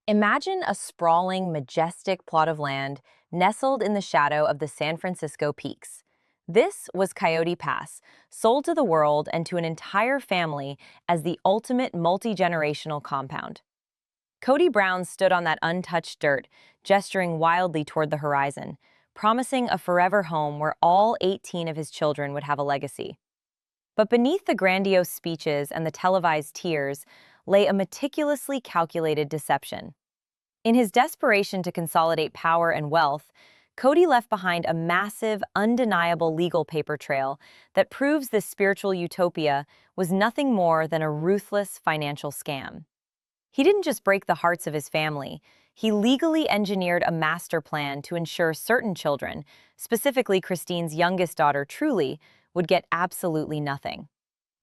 Imagine a sprawling, majestic plot of land nestled in the shadow of the San Francisco peaks. This was Coyote Pass, sold to the world and to an entire family as the ultimate multi-generational compound. Kody Brown stood on that untouched dirt, gesturing wildly toward the horizon, promising a forever home where all 18 of his children would have a legacy. But beneath the grandiose speeches and the televised tears lay a meticulously calculated deception. In his desperation to consolidate power and wealth, Kody left behind a massive, undeniable legal paper trail that proves this spiritual utopia was nothing more than a ruthless financial scam. He didn't just break the hearts of his family, he legally engineered a master plan to ensure certain children, specifically Christine's youngest daughter, Truly, would get absolutely nothing.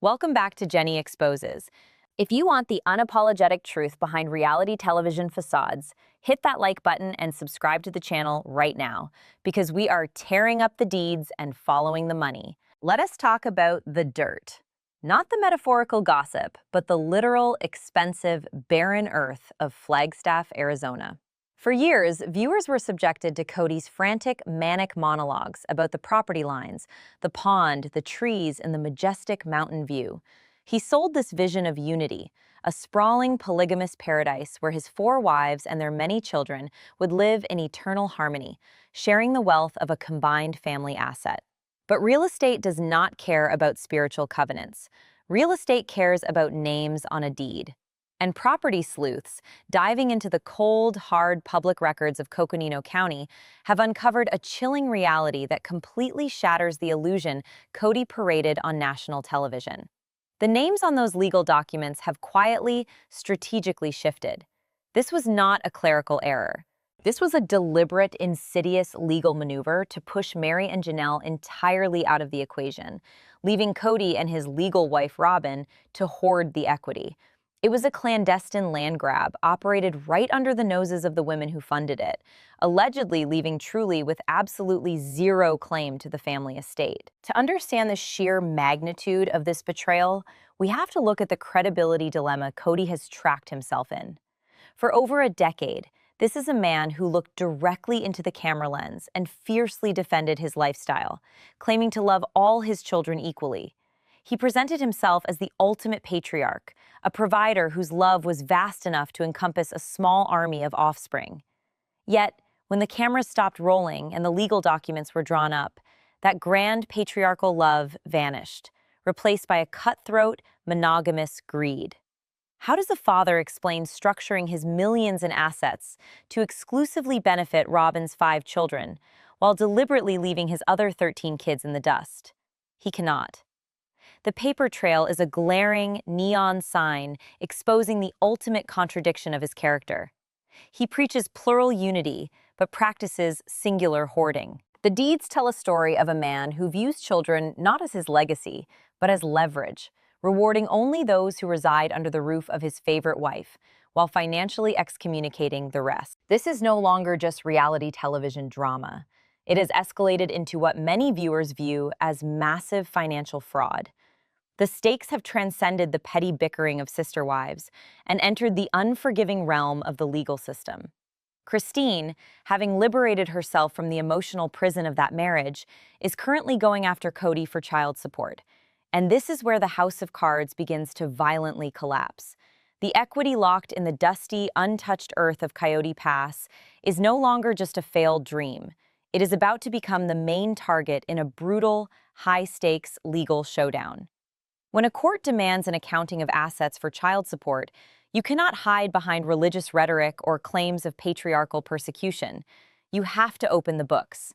Welcome back to Jenny Exposes. If you want the unapologetic truth behind reality television facades, hit that like button and subscribe to the channel right now, because we are tearing up the deeds and following the money. Let us talk about the dirt. Not the metaphorical gossip, but the literal, expensive, barren earth of Flagstaff, Arizona. For years, viewers were subjected to Kody's frantic, manic monologues about the property lines, the pond, the trees, and the majestic mountain view. He sold this vision of unity, a sprawling polygamous paradise where his 4 wives and their many children would live in eternal harmony, sharing the wealth of a combined family asset. But real estate does not care about spiritual covenants. Real estate cares about names on a deed. And property sleuths, diving into the cold, hard public records of Coconino County, have uncovered a chilling reality that completely shatters the illusion Kody paraded on national television. The names on those legal documents have quietly, strategically shifted. This was not a clerical error. This was a deliberate, insidious legal maneuver to push Meri and Janelle entirely out of the equation, leaving Kody and his legal wife, Robyn, to hoard the equity. It was a clandestine land grab operated right under the noses of the women who funded it, allegedly leaving Truly with absolutely zero claim to the family estate. To understand the sheer magnitude of this betrayal, we have to look at the credibility dilemma Kody has trapped himself in. For over a decade, this is a man who looked directly into the camera lens and fiercely defended his lifestyle, claiming to love all his children equally. He presented himself as the ultimate patriarch, a provider whose love was vast enough to encompass a small army of offspring. Yet, when the cameras stopped rolling and the legal documents were drawn up, that grand patriarchal love vanished, replaced by a cutthroat, monogamous greed. How does a father explain structuring his millions in assets to exclusively benefit Robyn's 5 children, while deliberately leaving his other 13 kids in the dust? He cannot. The paper trail is a glaring, neon sign exposing the ultimate contradiction of his character. He preaches plural unity, but practices singular hoarding. The deeds tell a story of a man who views children not as his legacy, but as leverage, rewarding only those who reside under the roof of his favorite wife, while financially excommunicating the rest. This is no longer just reality television drama. It has escalated into what many viewers view as massive financial fraud. The stakes have transcended the petty bickering of sister wives and entered the unforgiving realm of the legal system. Christine, having liberated herself from the emotional prison of that marriage, is currently going after Kody for child support. And this is where the house of cards begins to violently collapse. The equity locked in the dusty, untouched earth of Coyote Pass is no longer just a failed dream. It is about to become the main target in a brutal, high-stakes legal showdown. When a court demands an accounting of assets for child support, you cannot hide behind religious rhetoric or claims of patriarchal persecution. You have to open the books.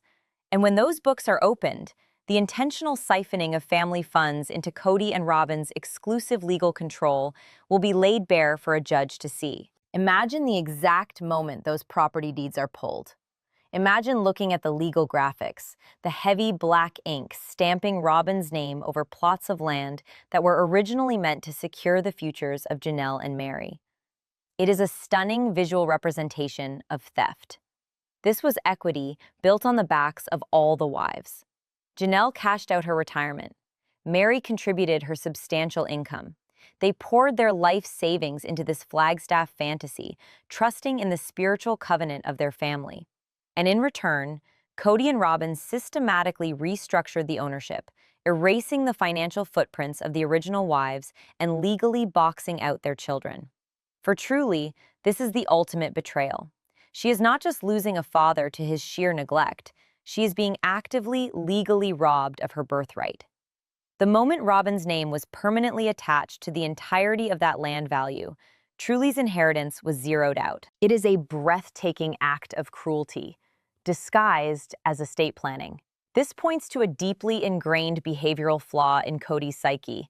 And when those books are opened, the intentional siphoning of family funds into Kody and Robyn's exclusive legal control will be laid bare for a judge to see. Imagine the exact moment those property deeds are pulled. Imagine looking at the legal graphics, the heavy black ink stamping Robyn's name over plots of land that were originally meant to secure the futures of Janelle and Meri. It is a stunning visual representation of theft. This was equity built on the backs of all the wives. Janelle cashed out her retirement. Meri contributed her substantial income. They poured their life savings into this Flagstaff fantasy, trusting in the spiritual covenant of their family. And in return, Kody and Robyn systematically restructured the ownership, erasing the financial footprints of the original wives and legally boxing out their children. For truly, this is the ultimate betrayal. She is not just losing a father to his sheer neglect, she is being actively, legally robbed of her birthright. The moment Robyn's name was permanently attached to the entirety of that land value, Truly's inheritance was zeroed out. It is a breathtaking act of cruelty, disguised as estate planning. This points to a deeply ingrained behavioral flaw in Kody's psyche,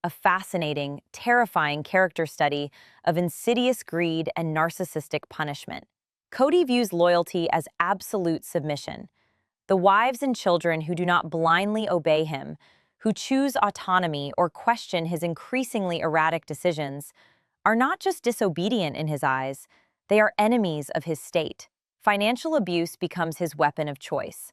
a fascinating, terrifying character study of insidious greed and narcissistic punishment. Kody views loyalty as absolute submission. The wives and children who do not blindly obey him, who choose autonomy or question his increasingly erratic decisions, are not just disobedient in his eyes, they are enemies of his state. Financial abuse becomes his weapon of choice.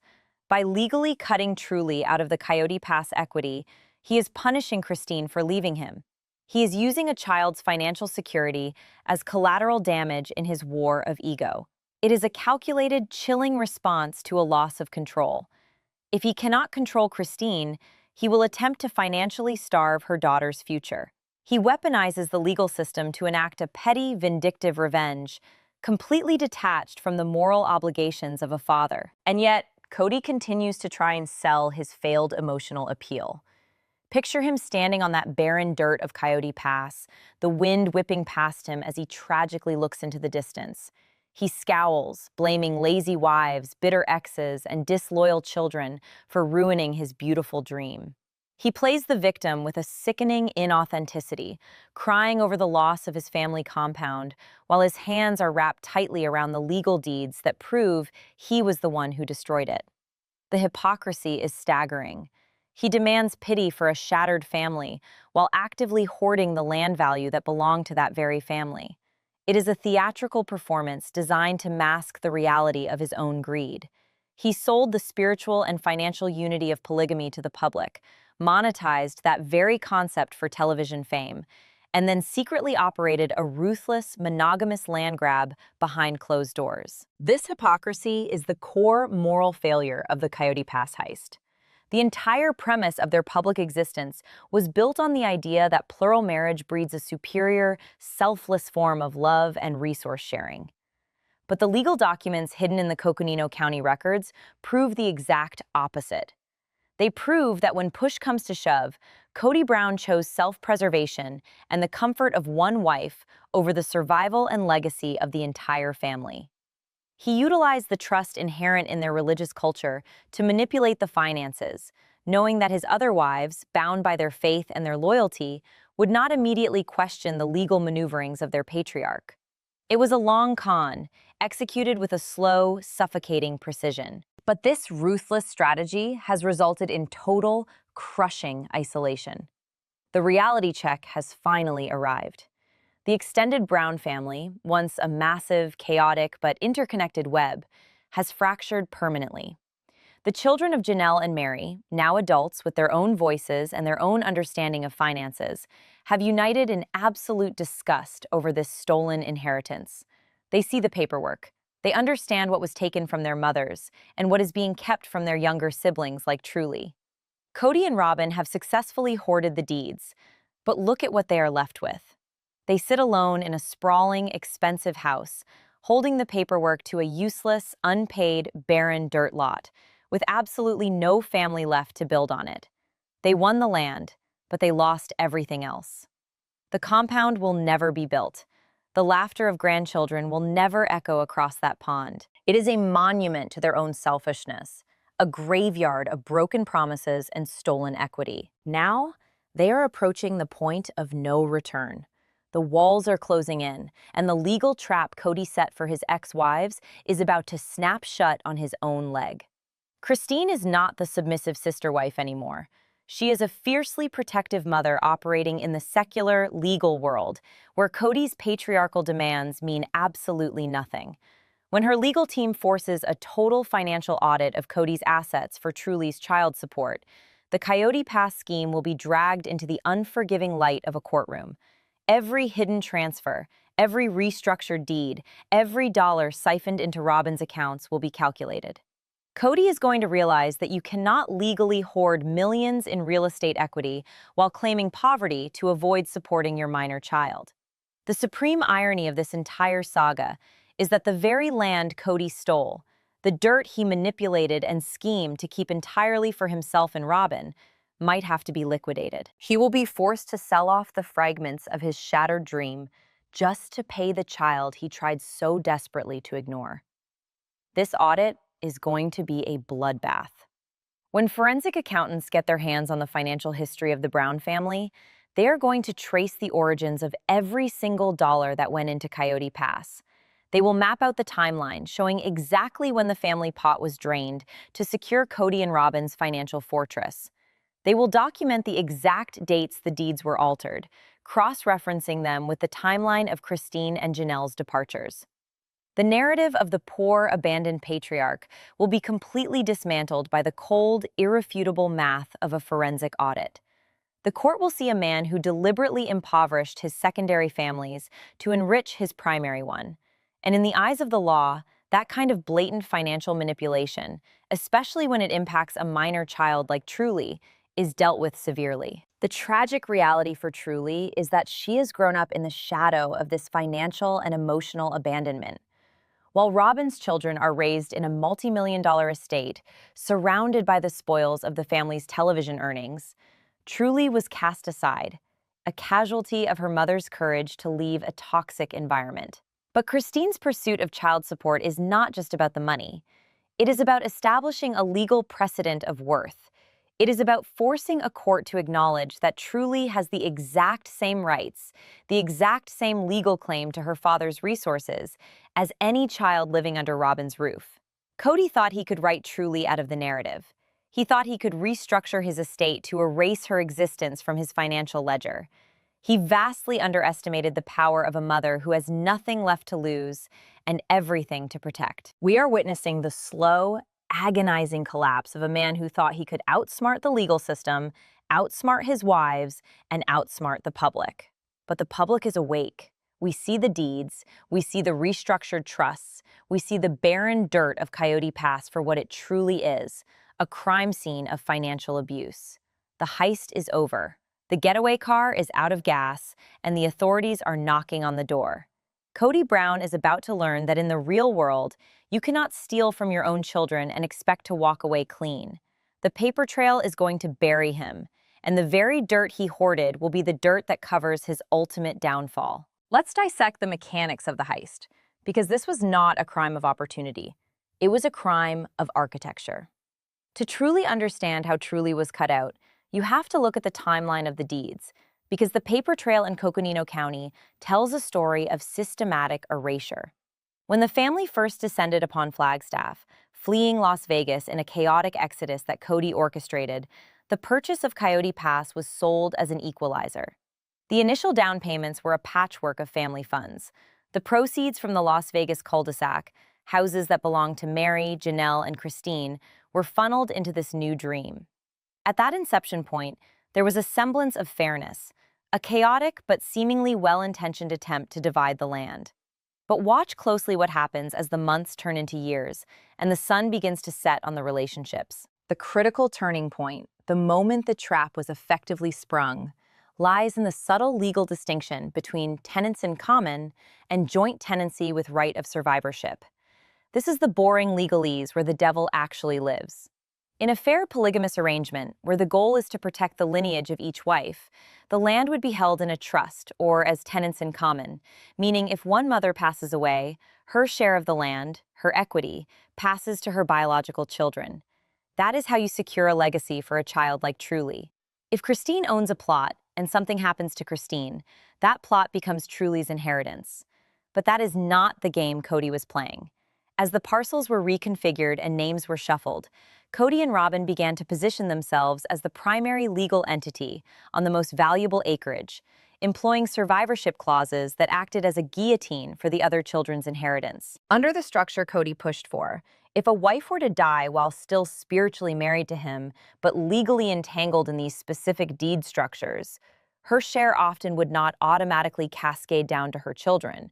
By legally cutting Truly out of the Coyote Pass equity, he is punishing Christine for leaving him. He is using a child's financial security as collateral damage in his war of ego. It is a calculated, chilling response to a loss of control. If he cannot control Christine, he will attempt to financially starve her daughter's future. He weaponizes the legal system to enact a petty, vindictive revenge, completely detached from the moral obligations of a father. And yet, Kody continues to try and sell his failed emotional appeal. Picture him standing on that barren dirt of Coyote Pass, the wind whipping past him as he tragically looks into the distance. He scowls, blaming lazy wives, bitter exes, and disloyal children for ruining his beautiful dream. He plays the victim with a sickening inauthenticity, crying over the loss of his family compound, while his hands are wrapped tightly around the legal deeds that prove he was the one who destroyed it. The hypocrisy is staggering. He demands pity for a shattered family while actively hoarding the land value that belonged to that very family. It is a theatrical performance designed to mask the reality of his own greed. He sold the spiritual and financial unity of polygamy to the public, monetized that very concept for television fame, and then secretly operated a ruthless, monogamous land grab behind closed doors. This hypocrisy is the core moral failure of the Coyote Pass heist. The entire premise of their public existence was built on the idea that plural marriage breeds a superior, selfless form of love and resource sharing. But the legal documents hidden in the Coconino County records prove the exact opposite. They prove that when push comes to shove, Kody Brown chose self-preservation and the comfort of one wife over the survival and legacy of the entire family. He utilized the trust inherent in their religious culture to manipulate the finances, knowing that his other wives, bound by their faith and their loyalty, would not immediately question the legal maneuverings of their patriarch. It was a long con, executed with a slow, suffocating precision. But this ruthless strategy has resulted in total, crushing isolation. The reality check has finally arrived. The extended Brown family, once a massive, chaotic, but interconnected web, has fractured permanently. The children of Janelle and Meri, now adults with their own voices and their own understanding of finances, have united in absolute disgust over this stolen inheritance. They see the paperwork. They understand what was taken from their mothers and what is being kept from their younger siblings like Truly. Kody and Robyn have successfully hoarded the deeds, but look at what they are left with. They sit alone in a sprawling, expensive house, holding the paperwork to a useless, unpaid, barren dirt lot, with absolutely no family left to build on it. They won the land, but they lost everything else. The compound will never be built. The laughter of grandchildren will never echo across that pond. It is a monument to their own selfishness, a graveyard of broken promises and stolen equity. Now, they are approaching the point of no return. The walls are closing in, and the legal trap Kody set for his ex-wives is about to snap shut on his own leg. Christine is not the submissive sister wife anymore. She is a fiercely protective mother operating in the secular, legal world, where Kody's patriarchal demands mean absolutely nothing. When her legal team forces a total financial audit of Kody's assets for Truly's child support, the Coyote Pass scheme will be dragged into the unforgiving light of a courtroom. Every hidden transfer, every restructured deed, every dollar siphoned into Robyn's accounts will be calculated. Kody is going to realize that you cannot legally hoard millions in real estate equity while claiming poverty to avoid supporting your minor child. The supreme irony of this entire saga is that the very land Kody stole, the dirt he manipulated and schemed to keep entirely for himself and Robyn, might have to be liquidated. He will be forced to sell off the fragments of his shattered dream just to pay the child he tried so desperately to ignore. This audit is going to be a bloodbath. When forensic accountants get their hands on the financial history of the Brown family, they are going to trace the origins of every single dollar that went into Coyote Pass. They will map out the timeline, showing exactly when the family pot was drained to secure Kody and Robyn's financial fortress. They will document the exact dates the deeds were altered, cross-referencing them with the timeline of Christine and Janelle's departures. The narrative of the poor, abandoned patriarch will be completely dismantled by the cold, irrefutable math of a forensic audit. The court will see a man who deliberately impoverished his secondary families to enrich his primary one. And in the eyes of the law, that kind of blatant financial manipulation, especially when it impacts a minor child like Truly, is dealt with severely. The tragic reality for Truly is that she has grown up in the shadow of this financial and emotional abandonment. While Robyn's children are raised in a multi-million-dollar estate, surrounded by the spoils of the family's television earnings, Truly was cast aside, a casualty of her mother's courage to leave a toxic environment. But Christine's pursuit of child support is not just about the money. It is about establishing a legal precedent of worth. It is about forcing a court to acknowledge that Truly has the exact same rights, the exact same legal claim to her father's resources as any child living under Robyn's roof. Kody thought he could write Truly out of the narrative. He thought he could restructure his estate to erase her existence from his financial ledger. He vastly underestimated the power of a mother who has nothing left to lose and everything to protect. We are witnessing the slow, agonizing collapse of a man who thought he could outsmart the legal system, outsmart his wives, and outsmart the public. But the public is awake. We see the deeds, we see the restructured trusts, we see the barren dirt of Coyote Pass for what it truly is, a crime scene of financial abuse. The heist is over. The getaway car is out of gas, and the authorities are knocking on the door. Kody Brown is about to learn that in the real world, you cannot steal from your own children and expect to walk away clean. The paper trail is going to bury him, and the very dirt he hoarded will be the dirt that covers his ultimate downfall. Let's dissect the mechanics of the heist, because this was not a crime of opportunity. It was a crime of architecture. To truly understand how Truly was cut out, you have to look at the timeline of the deeds, because the paper trail in Coconino County tells a story of systematic erasure. When the family first descended upon Flagstaff, fleeing Las Vegas in a chaotic exodus that Kody orchestrated, the purchase of Coyote Pass was sold as an equalizer. The initial down payments were a patchwork of family funds. The proceeds from the Las Vegas cul-de-sac, houses that belonged to Meri, Janelle, and Christine, were funneled into this new dream. At that inception point, there was a semblance of fairness, a chaotic but seemingly well-intentioned attempt to divide the land. But watch closely what happens as the months turn into years and the sun begins to set on the relationships. The critical turning point, the moment the trap was effectively sprung, lies in the subtle legal distinction between tenants in common and joint tenancy with right of survivorship. This is the boring legalese where the devil actually lives. In a fair polygamous arrangement, where the goal is to protect the lineage of each wife, the land would be held in a trust, or as tenants in common, meaning if one mother passes away, her share of the land, her equity, passes to her biological children. That is how you secure a legacy for a child like Truly. If Christine owns a plot, and something happens to Christine, that plot becomes Truly's inheritance. But that is not the game Kody was playing. As the parcels were reconfigured and names were shuffled, Kody and Robyn began to position themselves as the primary legal entity on the most valuable acreage, employing survivorship clauses that acted as a guillotine for the other children's inheritance. Under the structure Kody pushed for, if a wife were to die while still spiritually married to him, but legally entangled in these specific deed structures, her share often would not automatically cascade down to her children.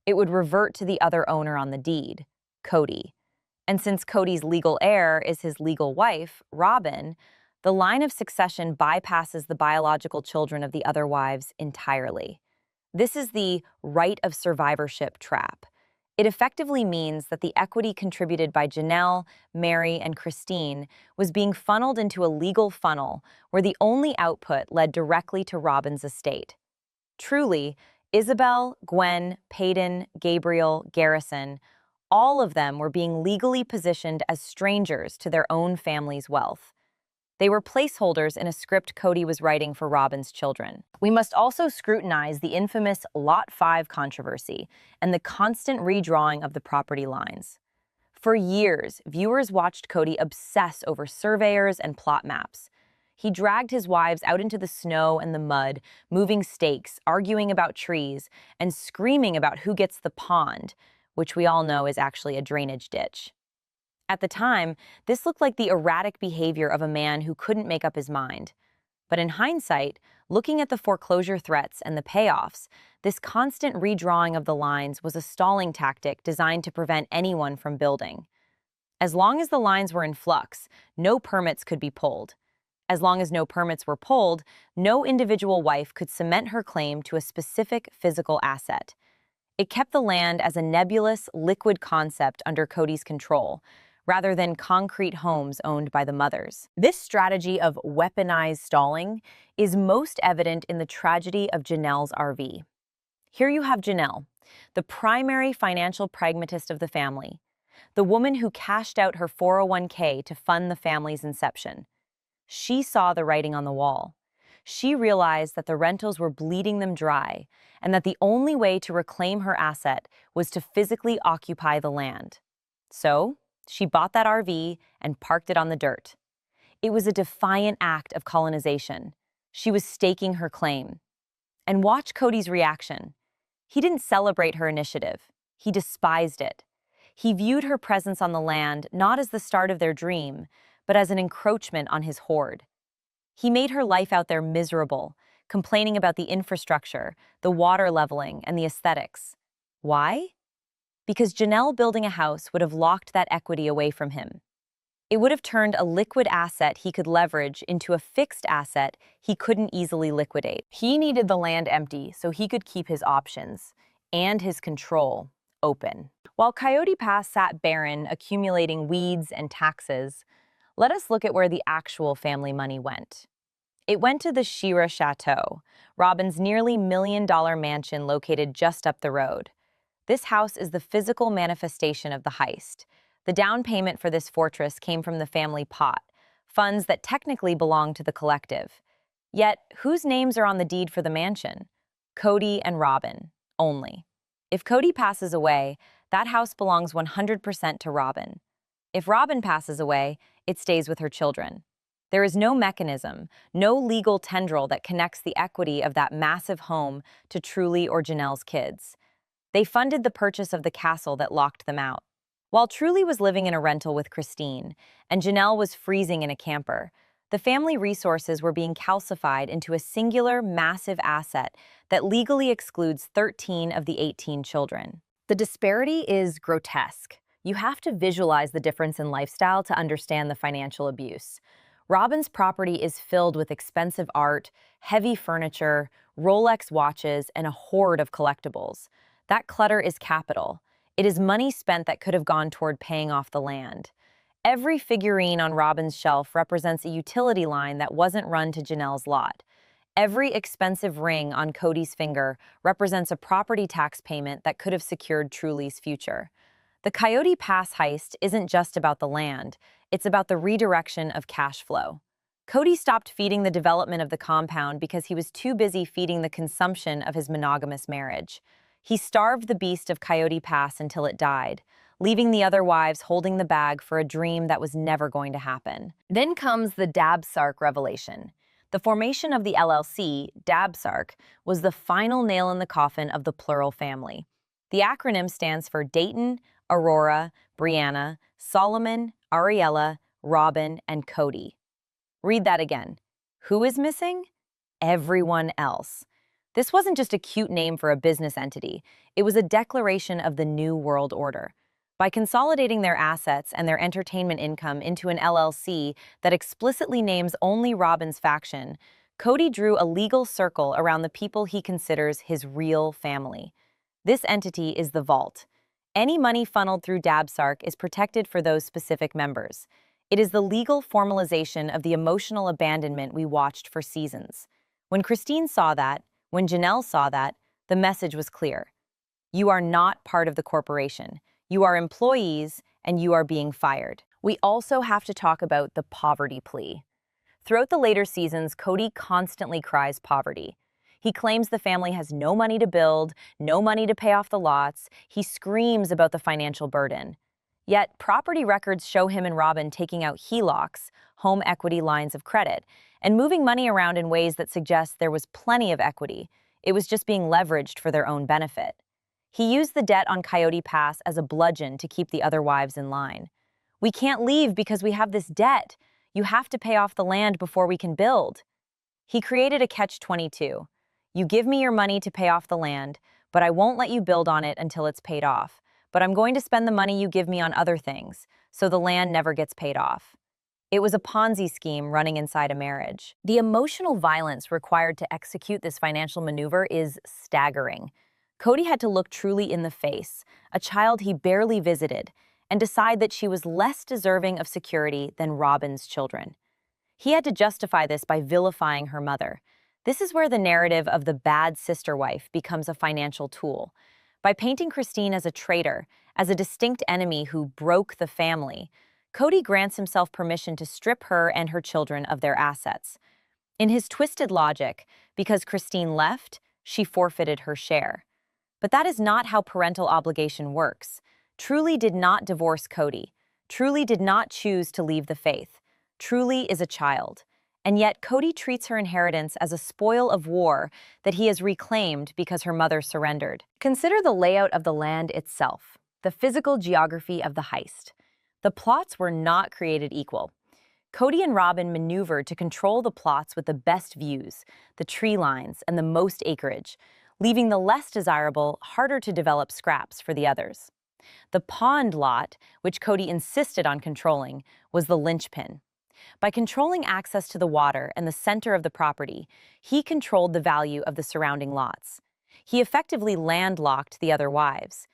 It would revert to the other owner on the deed, Kody. And since Kody's legal heir is his legal wife, Robyn, the line of succession bypasses the biological children of the other wives entirely. This is the right of survivorship trap. It effectively means that the equity contributed by Janelle, Meri, and Christine was being funneled into a legal funnel where the only output led directly to Robyn's estate. Truly, Isabel, Gwen, Peyton, Gabriel, Garrison, all of them were being legally positioned as strangers to their own family's wealth. They were placeholders in a script Kody was writing for Robyn's children. We must also scrutinize the infamous Lot 5 controversy and the constant redrawing of the property lines. For years, viewers watched Kody obsess over surveyors and plot maps. He dragged his wives out into the snow and the mud, moving stakes, arguing about trees, and screaming about who gets the pond, which we all know is actually a drainage ditch. At the time, this looked like the erratic behavior of a man who couldn't make up his mind. But in hindsight, looking at the foreclosure threats and the payoffs, this constant redrawing of the lines was a stalling tactic designed to prevent anyone from building. As long as the lines were in flux, no permits could be pulled. As long as no permits were pulled, no individual wife could cement her claim to a specific physical asset. It kept the land as a nebulous, liquid concept under Kody's control, rather than concrete homes owned by the mothers. This strategy of weaponized stalling is most evident in the tragedy of Janelle's RV. Here you have Janelle, the primary financial pragmatist of the family, the woman who cashed out her 401k to fund the family's inception. She saw the writing on the wall. She realized that the rentals were bleeding them dry, and that the only way to reclaim her asset was to physically occupy the land. So, she bought that RV and parked it on the dirt. It was a defiant act of colonization. She was staking her claim. And watch Kody's reaction. He didn't celebrate her initiative. He despised it. He viewed her presence on the land not as the start of their dream, but as an encroachment on his hoard. He made her life out there miserable, complaining about the infrastructure, the water leveling, and the aesthetics. Why? Because Janelle building a house would have locked that equity away from him. It would have turned a liquid asset he could leverage into a fixed asset he couldn't easily liquidate. He needed the land empty so he could keep his options and his control open. While Coyote Pass sat barren, accumulating weeds and taxes, let us look at where the actual family money went. It went to the Shira Chateau, Robyn's nearly $1 million mansion located just up the road. This house is the physical manifestation of the heist. The down payment for this fortress came from the family pot, funds that technically belong to the collective. Yet, whose names are on the deed for the mansion? Kody and Robyn, only. If Kody passes away, that house belongs 100% to Robyn. If Robyn passes away, it stays with her children. There is no mechanism, no legal tendril that connects the equity of that massive home to Truly or Janelle's kids. They funded the purchase of the castle that locked them out. While Truly was living in a rental with Christine, and Janelle was freezing in a camper, the family resources were being calcified into a singular, massive asset that legally excludes 13 of the 18 children. The disparity is grotesque. You have to visualize the difference in lifestyle to understand the financial abuse. Robyn's property is filled with expensive art, heavy furniture, Rolex watches, and a hoard of collectibles. That clutter is capital. It is money spent that could have gone toward paying off the land. Every figurine on Robyn's shelf represents a utility line that wasn't run to Janelle's lot. Every expensive ring on Kody's finger represents a property tax payment that could have secured Truly's future. The Coyote Pass heist isn't just about the land, it's about the redirection of cash flow. Kody stopped feeding the development of the compound because he was too busy feeding the consumption of his monogamous marriage. He starved the beast of Coyote Pass until it died, leaving the other wives holding the bag for a dream that was never going to happen. Then comes the DABSARK revelation, The formation of the LLC, DABSARK, was the final nail in the coffin of the plural family. The acronym stands for Dayton, Aurora, Brianna, Solomon, Ariella, Robyn, and Kody. Read that again. Who is missing? Everyone else. This wasn't just a cute name for a business entity. It was a declaration of the new world order. By consolidating their assets and their entertainment income into an LLC that explicitly names only Robyn's faction, Kody drew a legal circle around the people he considers his real family. This entity is the vault. Any money funneled through DABSARK is protected for those specific members. It is the legal formalization of the emotional abandonment we watched for seasons. When Christine saw that, when Janelle saw that, the message was clear. You are not part of the corporation. You are employees, and you are being fired. We also have to talk about the poverty plea. Throughout the later seasons, Kody constantly cries poverty. He claims the family has no money to build, no money to pay off the lots. He screams about the financial burden. Yet, property records show him and Robyn taking out HELOCs, home equity lines of credit, and moving money around in ways that suggest there was plenty of equity. It was just being leveraged for their own benefit. He used the debt on Coyote Pass as a bludgeon to keep the other wives in line. We can't leave because we have this debt. You have to pay off the land before we can build. He created a catch-22. You give me your money to pay off the land, but I won't let you build on it until it's paid off. But I'm going to spend the money you give me on other things, so the land never gets paid off. It was a Ponzi scheme running inside a marriage. The emotional violence required to execute this financial maneuver is staggering. Kody had to look truly in the face, a child he barely visited, and decide that she was less deserving of security than Robyn's children. He had to justify this by vilifying her mother. This is where the narrative of the bad sister wife becomes a financial tool. By painting Christine as a traitor, as a distinct enemy who broke the family, Kody grants himself permission to strip her and her children of their assets. In his twisted logic, because Christine left, she forfeited her share. But that is not how parental obligation works. Truly did not divorce Kody. Truly did not choose to leave the faith. Truly is a child. And yet Kody treats her inheritance as a spoil of war that he has reclaimed because her mother surrendered. Consider the layout of the land itself, the physical geography of the heist. The plots were not created equal. Kody and Robyn maneuvered to control the plots with the best views, the tree lines, and the most acreage, leaving the less desirable, harder to develop scraps for the others. The pond lot, which Kody insisted on controlling, was the linchpin. By controlling access to the water and the center of the property, he controlled the value of the surrounding lots. He effectively landlocked the other wives.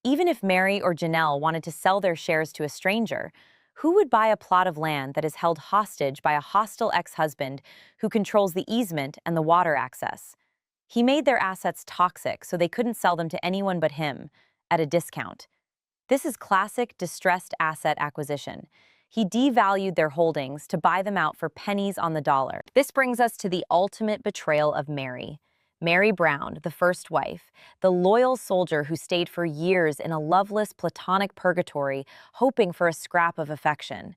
Even if Meri or Janelle wanted to sell their shares to a stranger, who would buy a plot of land that is held hostage by a hostile ex-husband who controls the easement and the water access? He made their assets toxic so they couldn't sell them to anyone but him, at a discount. This is classic distressed asset acquisition. He devalued their holdings to buy them out for pennies on the dollar. This brings us to the ultimate betrayal of Meri. Meri Brown, the first wife, the loyal soldier who stayed for years in a loveless, platonic purgatory, hoping for a scrap of affection.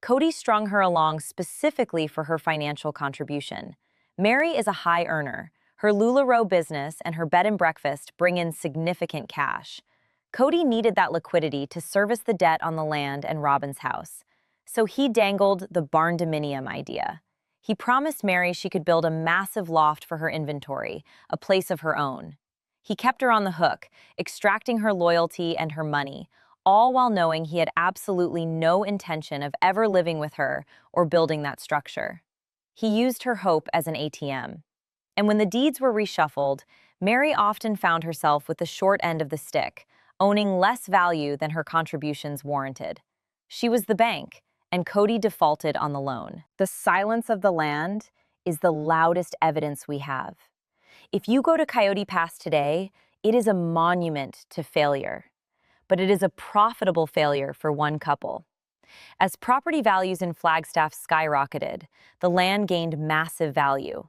Kody strung her along specifically for her financial contribution. Meri is a high earner. Her LuLaRoe business and her bed and breakfast bring in significant cash. Kody needed that liquidity to service the debt on the land and Robyn's house. So he dangled the barndominium idea. He promised Meri she could build a massive loft for her inventory, a place of her own. He kept her on the hook, extracting her loyalty and her money, all while knowing he had absolutely no intention of ever living with her or building that structure. He used her hope as an ATM. And when the deeds were reshuffled, Meri often found herself with the short end of the stick, owning less value than her contributions warranted. She was the bank, and Kody defaulted on the loan. The silence of the land is the loudest evidence we have. If you go to Coyote Pass today, it is a monument to failure. But it is a profitable failure for one couple. As property values in Flagstaff skyrocketed, the land gained massive value.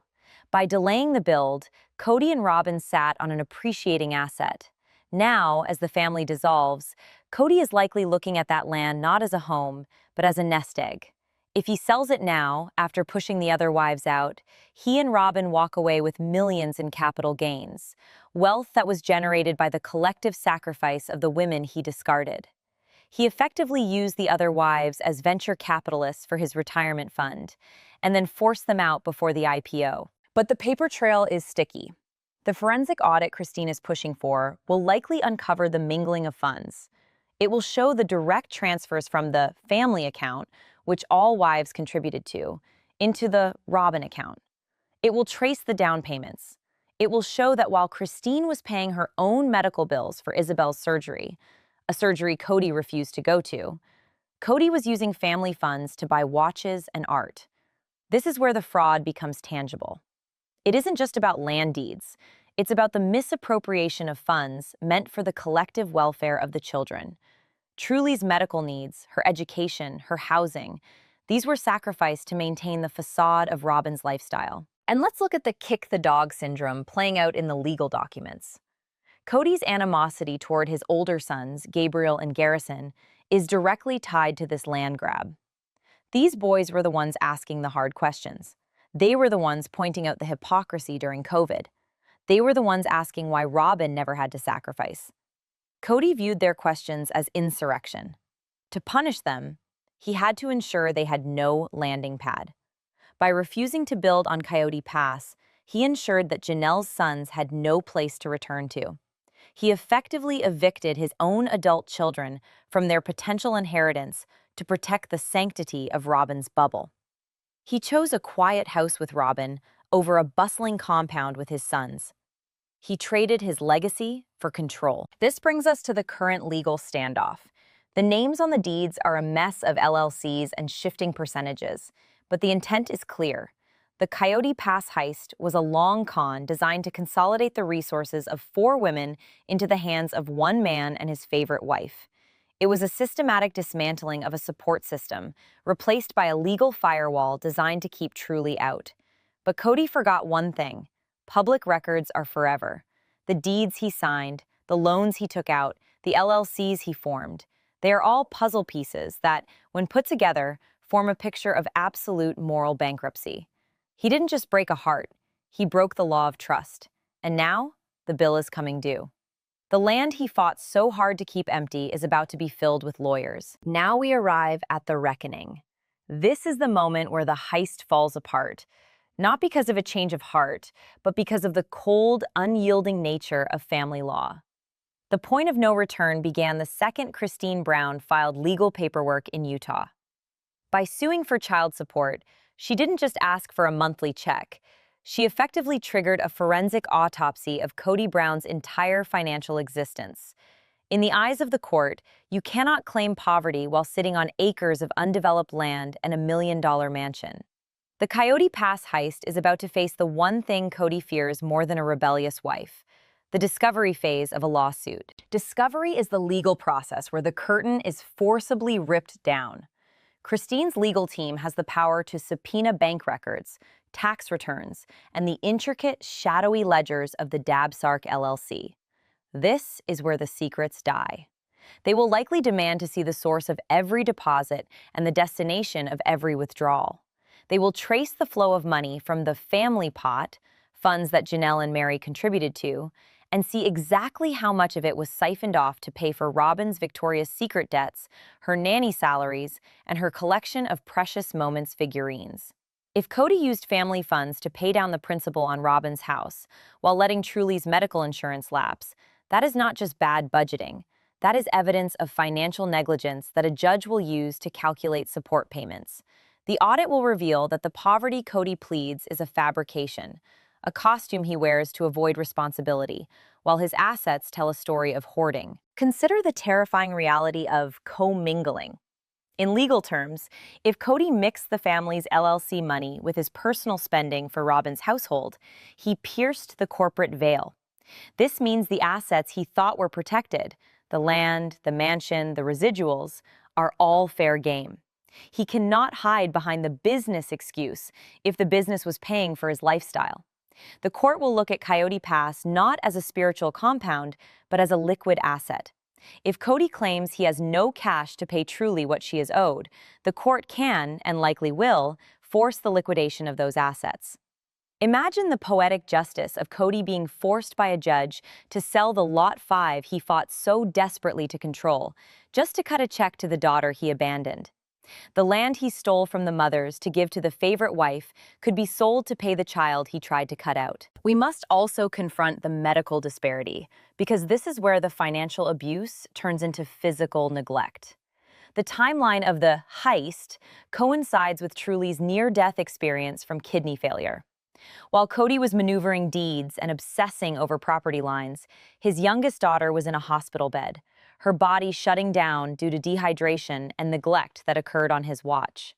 By delaying the build, Kody and Robyn sat on an appreciating asset. Now, as the family dissolves, Kody is likely looking at that land not as a home, but as a nest egg. If he sells it now, after pushing the other wives out, he and Robyn walk away with millions in capital gains, wealth that was generated by the collective sacrifice of the women he discarded. He effectively used the other wives as venture capitalists for his retirement fund, and then forced them out before the IPO. But the paper trail is sticky. The forensic audit Christine is pushing for will likely uncover the mingling of funds. It will show the direct transfers from the family account, which all wives contributed to, into the Robyn account. It will trace the down payments. It will show that while Christine was paying her own medical bills for Isabel's surgery, a surgery Kody refused to go to, Kody was using family funds to buy watches and art. This is where the fraud becomes tangible. It isn't just about land deeds. It's about the misappropriation of funds meant for the collective welfare of the children. Truly's medical needs, her education, her housing, these were sacrificed to maintain the facade of Robyn's lifestyle. And let's look at the kick the dog syndrome playing out in the legal documents. Kody's animosity toward his older sons, Gabriel and Garrison, is directly tied to this land grab. These boys were the ones asking the hard questions. They were the ones pointing out the hypocrisy during COVID. They were the ones asking why Robyn never had to sacrifice. Kody viewed their questions as insurrection. To punish them, he had to ensure they had no landing pad. By refusing to build on Coyote Pass, he ensured that Janelle's sons had no place to return to. He effectively evicted his own adult children from their potential inheritance to protect the sanctity of Robyn's bubble. He chose a quiet house with Robyn over a bustling compound with his sons. He traded his legacy for control. This brings us to the current legal standoff. The names on the deeds are a mess of LLCs and shifting percentages, but the intent is clear. The Coyote Pass heist was a long con designed to consolidate the resources of 4 women into the hands of one man and his favorite wife. It was a systematic dismantling of a support system, replaced by a legal firewall designed to keep Truly out. But Kody forgot one thing. Public records are forever. The deeds he signed, the loans he took out, the LLCs he formed, they are all puzzle pieces that, when put together, form a picture of absolute moral bankruptcy. He didn't just break a heart, he broke the law of trust. And now, the bill is coming due. The land he fought so hard to keep empty is about to be filled with lawyers. Now we arrive at the reckoning. This is the moment where the heist falls apart. Not because of a change of heart, but because of the cold, unyielding nature of family law. The point of no return began the second Christine Brown filed legal paperwork in Utah. By suing for child support, she didn't just ask for a monthly check. She effectively triggered a forensic autopsy of Kody Brown's entire financial existence. In the eyes of the court, you cannot claim poverty while sitting on acres of undeveloped land and $1 million mansion. The Coyote Pass heist is about to face the one thing Kody fears more than a rebellious wife: the discovery phase of a lawsuit. Discovery is the legal process where the curtain is forcibly ripped down. Christine's legal team has the power to subpoena bank records, tax returns, and the intricate, shadowy ledgers of the DABSARK LLC. This is where the secrets die. They will likely demand to see the source of every deposit and the destination of every withdrawal. They will trace the flow of money from the family pot, funds that Janelle and Meri contributed to, and see exactly how much of it was siphoned off to pay for Robyn's Victoria's Secret debts, her nanny salaries, and her collection of Precious Moments figurines. If Kody used family funds to pay down the principal on Robyn's house while letting Truly's medical insurance lapse, that is not just bad budgeting. That is evidence of financial negligence that a judge will use to calculate support payments. The audit will reveal that the poverty Kody pleads is a fabrication, a costume he wears to avoid responsibility, while his assets tell a story of hoarding. Consider the terrifying reality of commingling. In legal terms, if Kody mixed the family's LLC money with his personal spending for Robyn's household, he pierced the corporate veil. This means the assets he thought were protected, the land, the mansion, the residuals, are all fair game. He cannot hide behind the business excuse if the business was paying for his lifestyle. The court will look at Coyote Pass not as a spiritual compound, but as a liquid asset. If Kody claims he has no cash to pay Truly what she is owed, the court can, and likely will, force the liquidation of those assets. Imagine the poetic justice of Kody being forced by a judge to sell the Lot 5 he fought so desperately to control, just to cut a check to the daughter he abandoned. The land he stole from the mothers to give to the favorite wife could be sold to pay the child he tried to cut out. We must also confront the medical disparity, because this is where the financial abuse turns into physical neglect. The timeline of the heist coincides with Truly's near-death experience from kidney failure. While Kody was maneuvering deeds and obsessing over property lines, his youngest daughter was in a hospital bed, her body shutting down due to dehydration and neglect that occurred on his watch.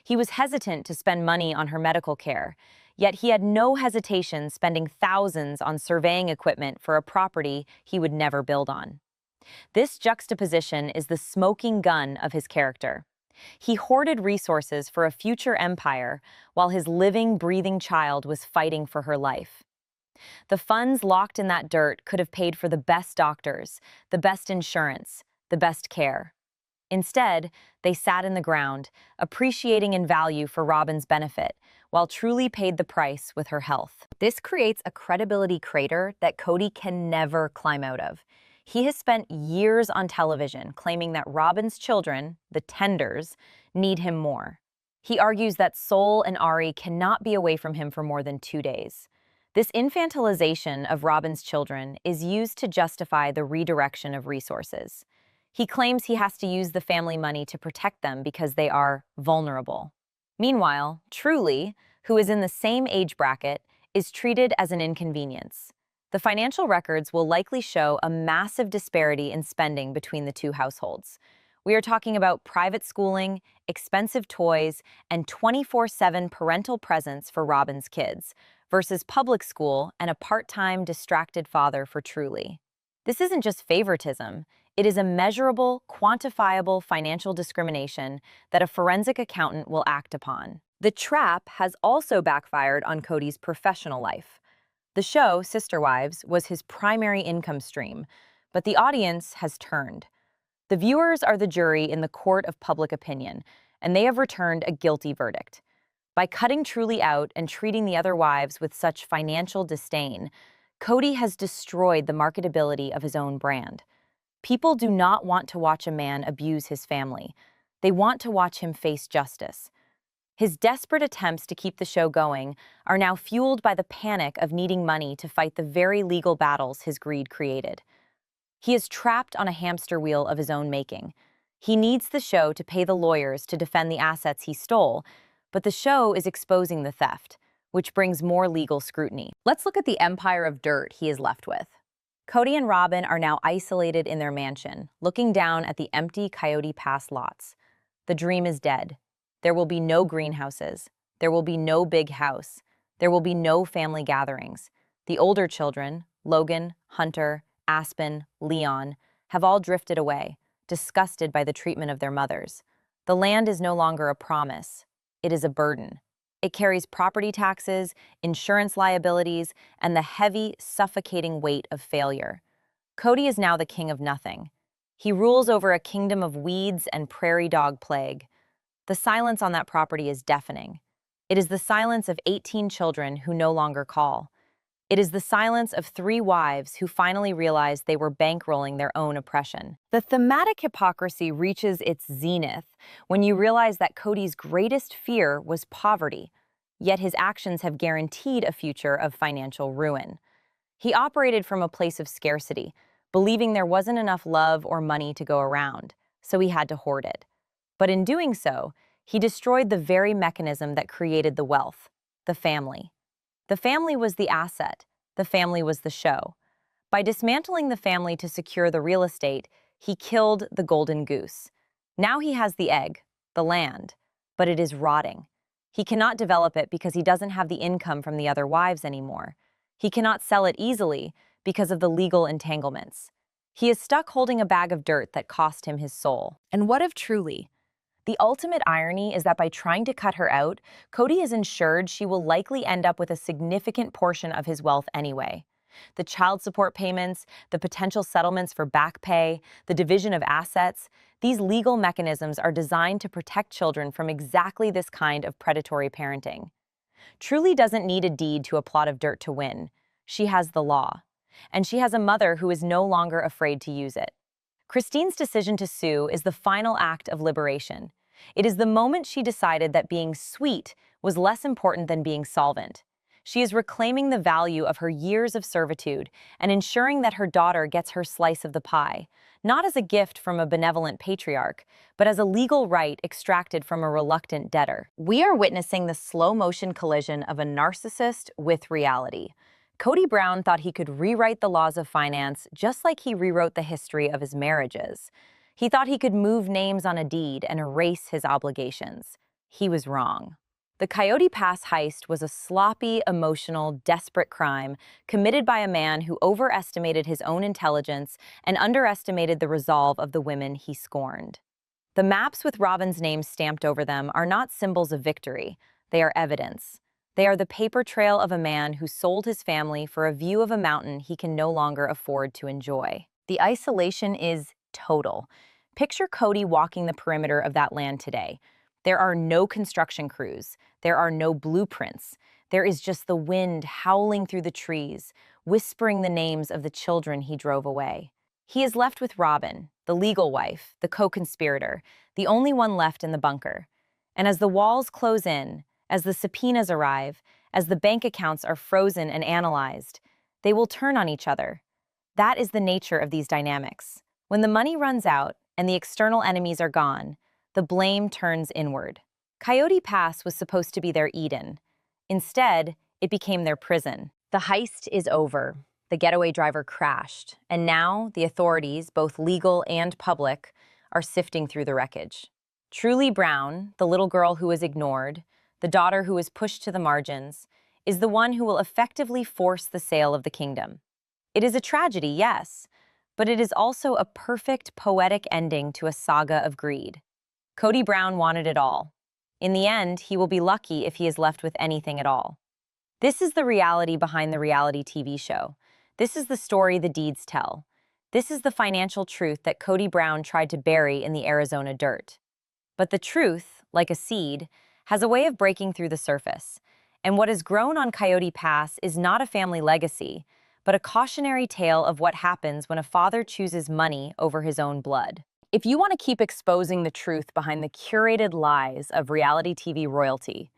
He was hesitant to spend money on her medical care, yet he had no hesitation spending thousands on surveying equipment for a property he would never build on. This juxtaposition is the smoking gun of his character. He hoarded resources for a future empire while his living, breathing child was fighting for her life. The funds locked in that dirt could have paid for the best doctors, the best insurance, the best care. Instead, they sat in the ground, appreciating in value for Robyn's benefit, while Truly paid the price with her health. This creates a credibility crater that Kody can never climb out of. He has spent years on television claiming that Robyn's children, the Tenders, need him more. He argues that Sol and Ari cannot be away from him for more than 2 days. This infantilization of Robyn's children is used to justify the redirection of resources. He claims he has to use the family money to protect them because they are vulnerable. Meanwhile, Truly, who is in the same age bracket, is treated as an inconvenience. The financial records will likely show a massive disparity in spending between the two households. We are talking about private schooling, expensive toys, and 24/7 parental presence for Robyn's kids, versus public school and a part-time distracted father for Truly. This isn't just favoritism, it is a measurable, quantifiable financial discrimination that a forensic accountant will act upon. The trap has also backfired on Kody's professional life. The show, Sister Wives, was his primary income stream, but the audience has turned. The viewers are the jury in the court of public opinion, and they have returned a guilty verdict. By cutting Truly out and treating the other wives with such financial disdain, Kody has destroyed the marketability of his own brand. People do not want to watch a man abuse his family. They want to watch him face justice. His desperate attempts to keep the show going are now fueled by the panic of needing money to fight the very legal battles his greed created. He is trapped on a hamster wheel of his own making. He needs the show to pay the lawyers to defend the assets he stole, but the show is exposing the theft, which brings more legal scrutiny. Let's look at the empire of dirt he is left with. Kody and Robyn are now isolated in their mansion, looking down at the empty Coyote Pass lots. The dream is dead. There will be no greenhouses. There will be no big house. There will be no family gatherings. The older children, Logan, Hunter, Aspen, Leon, have all drifted away, disgusted by the treatment of their mothers. The land is no longer a promise. It is a burden. It carries property taxes, insurance liabilities, and the heavy, suffocating weight of failure. Kody is now the king of nothing. He rules over a kingdom of weeds and prairie dog plague. The silence on that property is deafening. It is the silence of 18 children who no longer call. It is the silence of 3 wives who finally realized they were bankrolling their own oppression. The thematic hypocrisy reaches its zenith when you realize that Kody's greatest fear was poverty, yet his actions have guaranteed a future of financial ruin. He operated from a place of scarcity, believing there wasn't enough love or money to go around, so he had to hoard it. But in doing so, he destroyed the very mechanism that created the wealth, the family. The family was the asset. The family was the show. By dismantling the family to secure the real estate, he killed the golden goose. Now he has the egg, the land, but it is rotting. He cannot develop it because he doesn't have the income from the other wives anymore. He cannot sell it easily because of the legal entanglements. He is stuck holding a bag of dirt that cost him his soul. And what of Truly? The ultimate irony is that by trying to cut her out, Kody is ensured she will likely end up with a significant portion of his wealth anyway. The child support payments, the potential settlements for back pay, the division of assets, these legal mechanisms are designed to protect children from exactly this kind of predatory parenting. Truly doesn't need a deed to a plot of dirt to win. She has the law. And she has a mother who is no longer afraid to use it. Christine's decision to sue is the final act of liberation. It is the moment she decided that being sweet was less important than being solvent. She is reclaiming the value of her years of servitude and ensuring that her daughter gets her slice of the pie, not as a gift from a benevolent patriarch, but as a legal right extracted from a reluctant debtor. We are witnessing the slow-motion collision of a narcissist with reality. Kody Brown thought he could rewrite the laws of finance just like he rewrote the history of his marriages. He thought he could move names on a deed and erase his obligations. He was wrong. The Coyote Pass heist was a sloppy, emotional, desperate crime committed by a man who overestimated his own intelligence and underestimated the resolve of the women he scorned. The maps with Robyn's name stamped over them are not symbols of victory. They are evidence. They are the paper trail of a man who sold his family for a view of a mountain he can no longer afford to enjoy. The isolation is total. Picture Kody walking the perimeter of that land today. There are no construction crews. There are no blueprints. There is just the wind howling through the trees, whispering the names of the children he drove away. He is left with Robyn, the legal wife, the co-conspirator, the only one left in the bunker. And as the walls close in, as the subpoenas arrive, as the bank accounts are frozen and analyzed, they will turn on each other. That is the nature of these dynamics. When the money runs out and the external enemies are gone, the blame turns inward. Coyote Pass was supposed to be their Eden. Instead, it became their prison. The heist is over. The getaway driver crashed, and now the authorities, both legal and public, are sifting through the wreckage. Truly Brown, the little girl who was ignored, the daughter who was pushed to the margins, is the one who will effectively force the sale of the kingdom. It is a tragedy, yes, but it is also a perfect poetic ending to a saga of greed. Kody Brown wanted it all. In the end, he will be lucky if he is left with anything at all. This is the reality behind the reality TV show. This is the story the deeds tell. This is the financial truth that Kody Brown tried to bury in the Arizona dirt. But the truth, like a seed, has a way of breaking through the surface. And what has grown on Coyote Pass is not a family legacy, but a cautionary tale of what happens when a father chooses money over his own blood. If you want to keep exposing the truth behind the curated lies of reality TV royalty,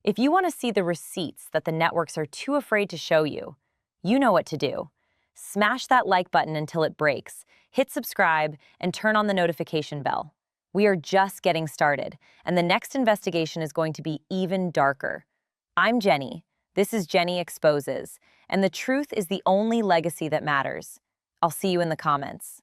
if you want to see the receipts that the networks are too afraid to show you, you know what to do. Smash that like button until it breaks, hit subscribe, and turn on the notification bell. We are just getting started, and the next investigation is going to be even darker. I'm Jenny. This is Jenny Exposes, and the truth is the only legacy that matters. I'll see you in the comments.